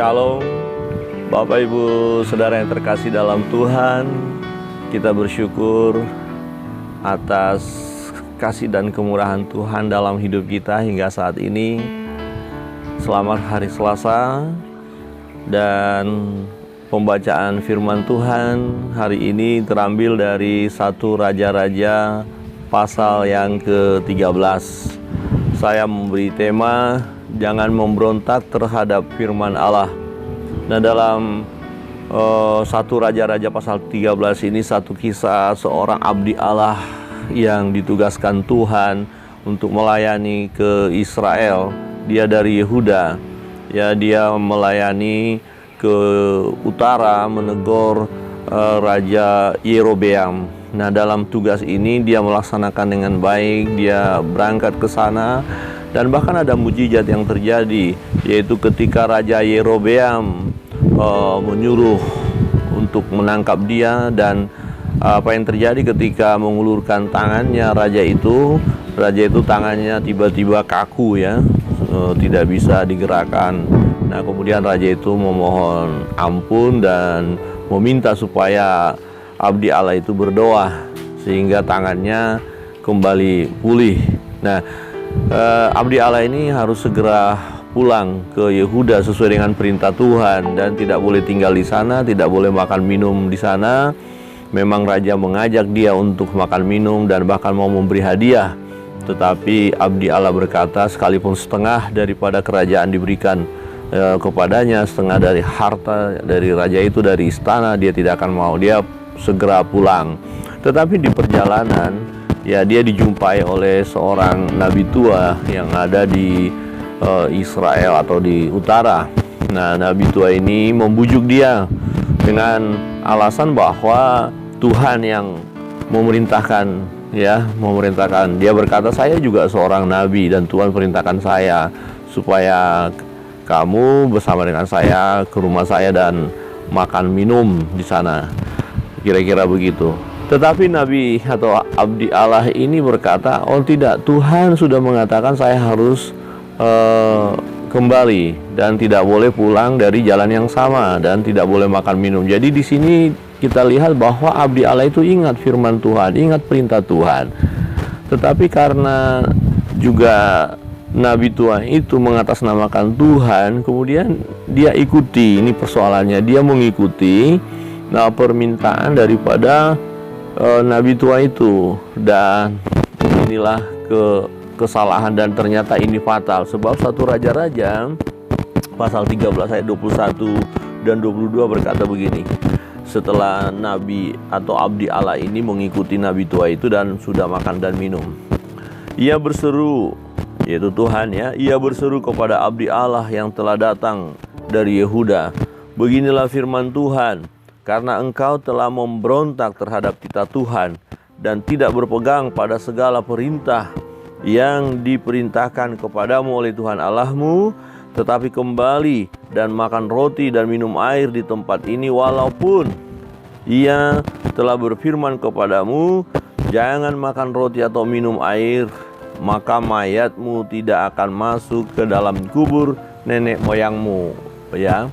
Shalom, Bapak Ibu Saudara yang terkasih dalam Tuhan. Kita bersyukur atas kasih dan kemurahan Tuhan dalam hidup kita hingga saat ini. Selamat hari Selasa, dan pembacaan firman Tuhan hari ini terambil dari 1 Raja-Raja pasal yang ke-13. Saya memberi tema jangan memberontak terhadap firman Allah. Nah, dalam 1 Raja-Raja pasal 13 ini satu kisah seorang abdi Allah yang ditugaskan Tuhan untuk melayani ke Israel. Dia dari Yehuda. Ya, dia melayani ke utara menegur Raja Yerobeam. Nah, dalam tugas ini dia melaksanakan dengan baik. Dia berangkat ke sana. Dan bahkan ada mujizat yang terjadi, yaitu ketika Raja Yerobeam menyuruh untuk menangkap dia. Dan apa yang terjadi ketika mengulurkan tangannya raja itu tangannya tiba-tiba kaku, ya, tidak bisa digerakkan. Nah, kemudian raja itu memohon ampun dan meminta supaya abdi Allah itu berdoa sehingga tangannya kembali pulih. Nah, abdi Allah ini harus segera pulang ke Yehuda sesuai dengan perintah Tuhan dan tidak boleh tinggal di sana, tidak boleh makan minum di sana. Memang raja mengajak dia untuk makan minum dan bahkan mau memberi hadiah. Tetapi abdi Allah berkata, sekalipun setengah daripada kerajaan diberikan kepadanya, setengah dari harta dari raja itu, dari istana, dia tidak akan mau. Dia segera pulang. Tetapi di perjalanan, ya, dia dijumpai oleh seorang nabi tua yang ada di Israel atau di utara. Nah, nabi tua ini membujuk dia dengan alasan bahwa Tuhan yang memerintahkan. Dia berkata, saya juga seorang nabi dan Tuhan perintahkan saya supaya kamu bersama dengan saya ke rumah saya dan makan minum di sana. Kira-kira begitu. Tetapi nabi atau abdi Allah ini berkata, oh tidak, Tuhan sudah mengatakan saya harus kembali dan tidak boleh pulang dari jalan yang sama dan tidak boleh makan minum. Jadi di sini kita lihat bahwa abdi Allah itu ingat firman Tuhan, ingat perintah Tuhan. Tetapi karena juga nabi tua itu mengatasnamakan Tuhan, kemudian dia ikuti, ini persoalannya, dia mengikuti permintaan daripada nabi tua itu. Dan inilah kesalahan, dan ternyata ini fatal. Sebab 1 Raja-Raja pasal 13 ayat 21 dan 22 berkata begini. Setelah nabi atau abdi Allah ini mengikuti nabi tua itu dan sudah makan dan minum, ia berseru, yaitu Tuhan, ya, ia berseru kepada abdi Allah yang telah datang dari Yehuda, beginilah firman Tuhan, karena engkau telah memberontak terhadap titah Tuhan dan tidak berpegang pada segala perintah yang diperintahkan kepadamu oleh Tuhan Allahmu, tetapi kembali dan makan roti dan minum air di tempat ini, walaupun ia telah berfirman kepadamu, jangan makan roti atau minum air, maka mayatmu tidak akan masuk ke dalam kubur nenek moyangmu. Ya,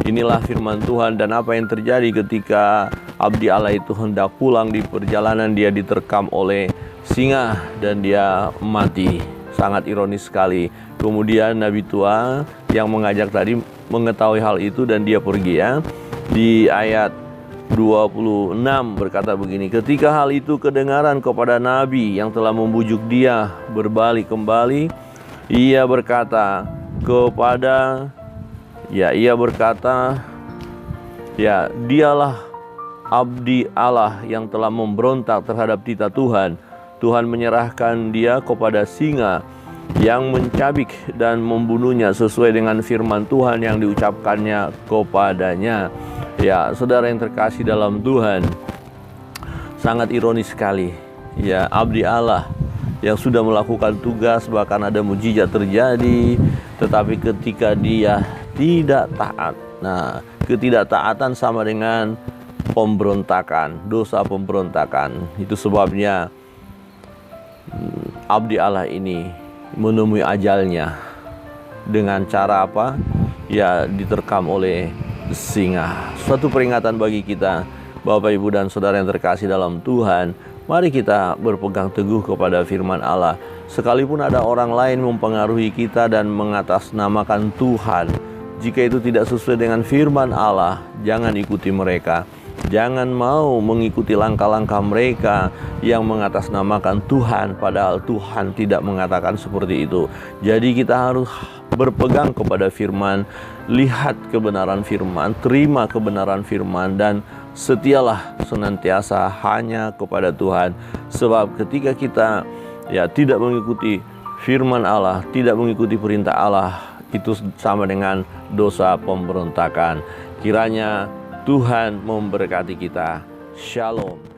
inilah firman Tuhan. Dan apa yang terjadi ketika abdi Allah itu hendak pulang di perjalanan, dia diterkam oleh singa dan dia mati. Sangat ironis sekali. Kemudian nabi tua yang mengajak tadi mengetahui hal itu dan dia pergi, ya. Di ayat 26 berkata begini, ketika hal itu kedengaran kepada nabi yang telah membujuk dia berbalik kembali, ia berkata, dialah abdi Allah yang telah memberontak terhadap titah Tuhan. Tuhan menyerahkan dia kepada singa yang mencabik dan membunuhnya sesuai dengan firman Tuhan yang diucapkannya kepadanya. Ya, saudara yang terkasih dalam Tuhan, sangat ironis sekali. Ya, abdi Allah yang sudah melakukan tugas, bahkan ada mujizat terjadi, tetapi ketika dia tidak taat. Nah, ketidaktaatan sama dengan pemberontakan, dosa pemberontakan. Itu sebabnya abdi Allah ini menemui ajalnya dengan cara apa? ya diterkam oleh singa. Suatu peringatan bagi kita, Bapak, Ibu, dan Saudara yang terkasih dalam Tuhan. Mari kita berpegang teguh kepada firman Allah. Sekalipun ada orang lain mempengaruhi kita dan mengatasnamakan Tuhan, jika itu tidak sesuai dengan firman Allah, jangan ikuti mereka. Jangan mau mengikuti langkah-langkah mereka yang mengatasnamakan Tuhan, padahal Tuhan tidak mengatakan seperti itu. Jadi kita harus berpegang kepada firman, lihat kebenaran firman, terima kebenaran firman, dan setialah senantiasa hanya kepada Tuhan. Sebab ketika kita tidak mengikuti firman Allah, tidak mengikuti perintah Allah, itu sama dengan dosa pemberontakan. Kiranya Tuhan memberkati kita. Shalom.